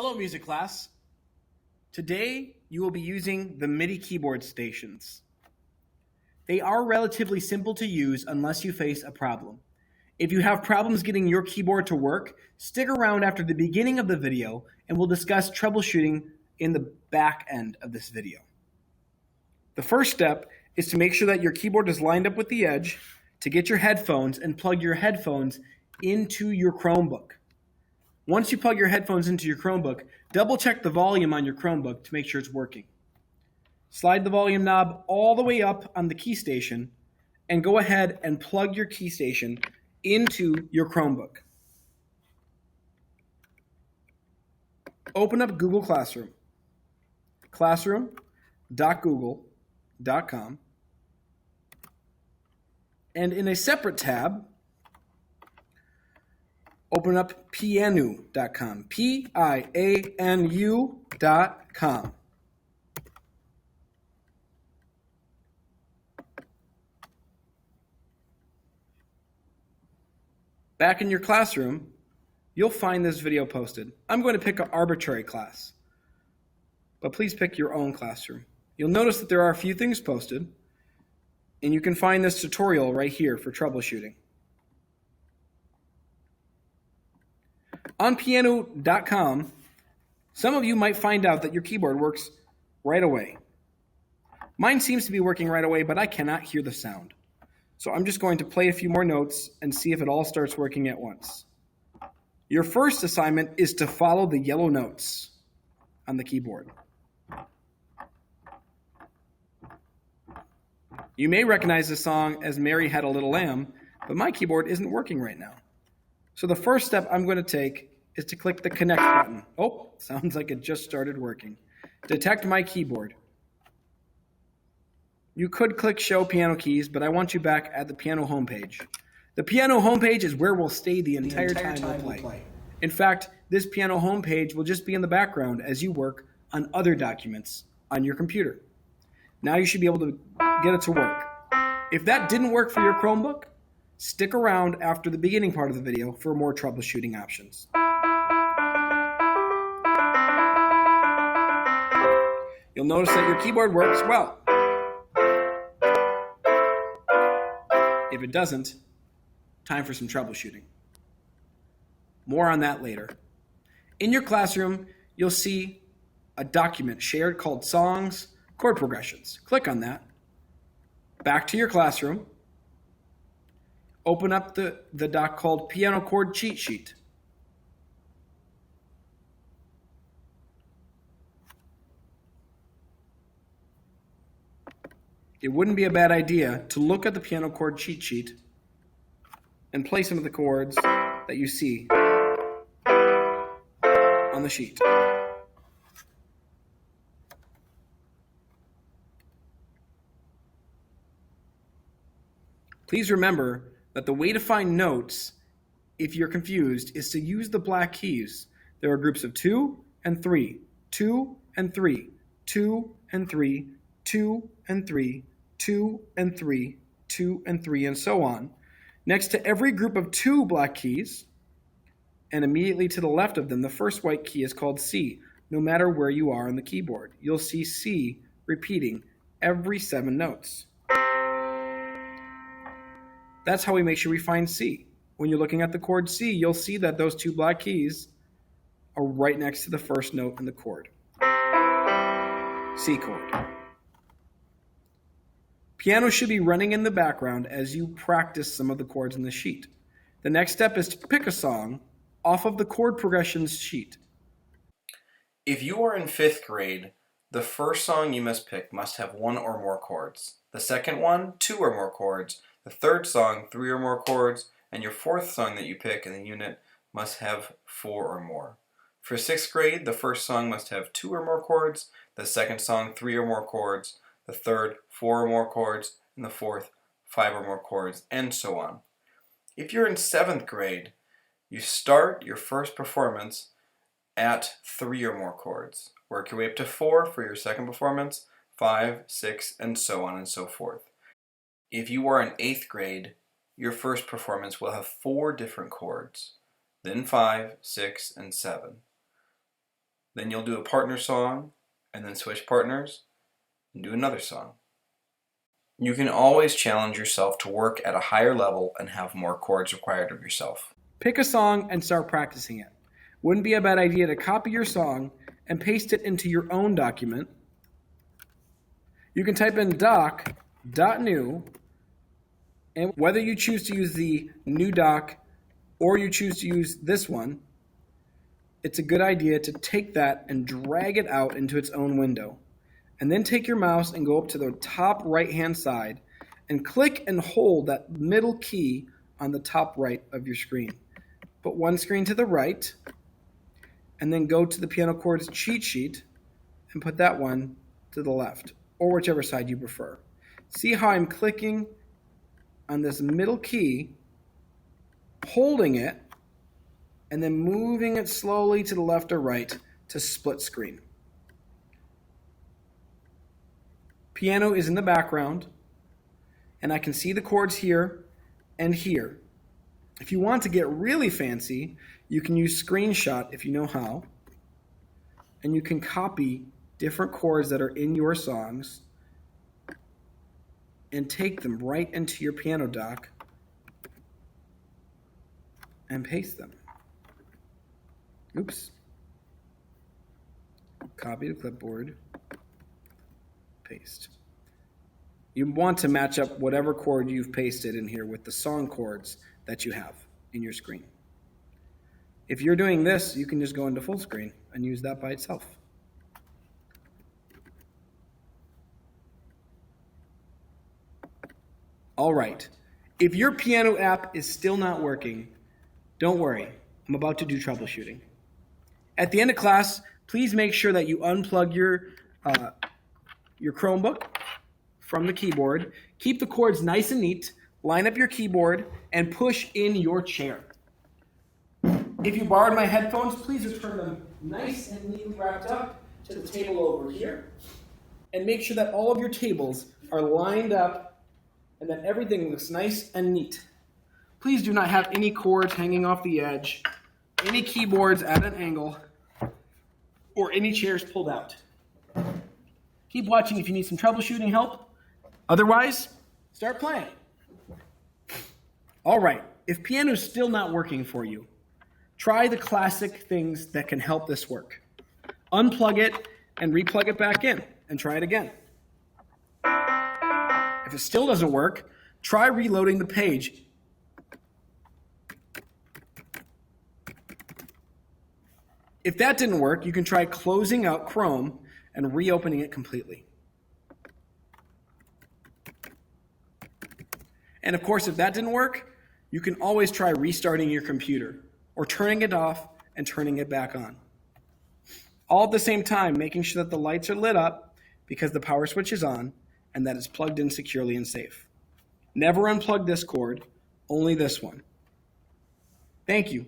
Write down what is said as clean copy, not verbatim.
Hello, music class. Today, you will be using the MIDI keyboard stations. They are relatively simple to use unless you face a problem. If you have problems getting your keyboard to work, stick around after the beginning of the video and we'll discuss troubleshooting in the back end of this video. The first step is to make sure that your keyboard is lined up with the edge, to get your headphones and plug your headphones into your Chromebook. Once you plug your headphones into your Chromebook, double check the volume on your Chromebook to make sure it's working. Slide the volume knob all the way up on the key station and go ahead and plug your key station into your Chromebook. Open up Google Classroom, classroom.google.com, and in a separate tab, open up pianu.com, Pianu.com. Back in your classroom, you'll find this video posted. I'm going to pick an arbitrary class, but please pick your own classroom. You'll notice that there are a few things posted, and you can find this tutorial right here for troubleshooting. On pianu.com, some of you might find out that your keyboard works right away. Mine seems to be working right away, but I cannot hear the sound. So I'm just going to play a few more notes and see if it all starts working at once. Your first assignment is to follow the yellow notes on the keyboard. You may recognize the song as Mary Had a Little Lamb, but my keyboard isn't working right now. So the first step I'm going to take is to click the connect button. Oh, sounds like it just started working. Detect my keyboard. You could click show piano keys, but I want you back at the piano homepage. The piano homepage is where we'll stay the entire time we'll play. In fact, this piano homepage will just be in the background as you work on other documents on your computer. Now you should be able to get it to work. If that didn't work for your Chromebook, stick around after the beginning part of the video for more troubleshooting options. You'll notice that your keyboard works well. If it doesn't, time for some troubleshooting. More on that later. In your classroom, you'll see a document shared called Songs, Chord Progressions. Click on that. Back to your classroom. Open up the doc called Piano Chord Cheat Sheet. It wouldn't be a bad idea to look at the piano chord cheat sheet and play some of the chords that you see on the sheet. Please remember that the way to find notes, if you're confused, is to use the black keys. There are groups of 2 and 3, 2 and 3, 2 and 3, 2 and 3, 2 and 3, 2 and 3, and so on. Next to every group of 2 black keys, and immediately to the left of them, the first white key is called C. No matter where you are on the keyboard, you'll see C repeating every 7 notes. That's how we make sure we find C. When you're looking at the chord C, you'll see that those 2 black keys are right next to the first note in the chord. C chord. Piano should be running in the background as you practice some of the chords in the sheet. The next step is to pick a song off of the chord progressions sheet. If you are in 5th grade, the first song you must pick must have 1 or more chords. The second one, 2 or more chords. The third song, 3 or more chords. And your 4th song that you pick in the unit must have 4 or more. For 6th grade, the first song must have 2 or more chords. The second song, 3 or more chords. The third, 4 or more chords, and the fourth, 5 or more chords, and so on. If you're in 7th grade, you start your first performance at 3 or more chords. Work your way up to 4 for your second performance, 5, 6, and so on and so forth. If you are in 8th grade, your first performance will have 4 different chords, then 5, 6, and 7. Then you'll do a partner song, and then switch partners, and do another song. You can always challenge yourself to work at a higher level and have more chords required of yourself. Pick a song and start practicing it. Wouldn't be a bad idea to copy your song and paste it into your own document. You can type in doc.new, and whether you choose to use the new doc or you choose to use this one, it's a good idea to take that and drag it out into its own window. And then take your mouse and go up to the top right-hand side and click and hold that middle key on the top right of your screen. Put one screen to the right, and then go to the piano chords cheat sheet and put that one to the left, or whichever side you prefer. See how I'm clicking on this middle key, holding it, and then moving it slowly to the left or right to split screen. Piano is in the background, and I can see the chords here and here. If you want to get really fancy, you can use Screenshot if you know how, and you can copy different chords that are in your songs and take them right into your piano doc and paste them. Oops. Copy to clipboard. Paste. You want to match up whatever chord you've pasted in here with the song chords that you have in your screen. If you're doing this, you can just go into full screen and use that by itself. All right. If your piano app is still not working, don't worry. I'm about to do troubleshooting. At the end of class, please make sure that you unplug your Chromebook from the keyboard. Keep the cords nice and neat. Line up your keyboard and push in your chair. If you borrowed my headphones, please return them nice and neatly wrapped up to the table over here. And make sure that all of your tables are lined up and that everything looks nice and neat. Please do not have any cords hanging off the edge, any keyboards at an angle, or any chairs pulled out. Keep watching if you need some troubleshooting help. Otherwise, start playing. All right, if piano's still not working for you, try the classic things that can help this work. Unplug it and replug it back in and try it again. If it still doesn't work, try reloading the page. If that didn't work, you can try closing out Chrome and reopening it completely. And of course, if that didn't work, you can always try restarting your computer or turning it off and turning it back on. All at the same time, making sure that the lights are lit up because the power switch is on and that it's plugged in securely and safe. Never unplug this cord, only this one. Thank you.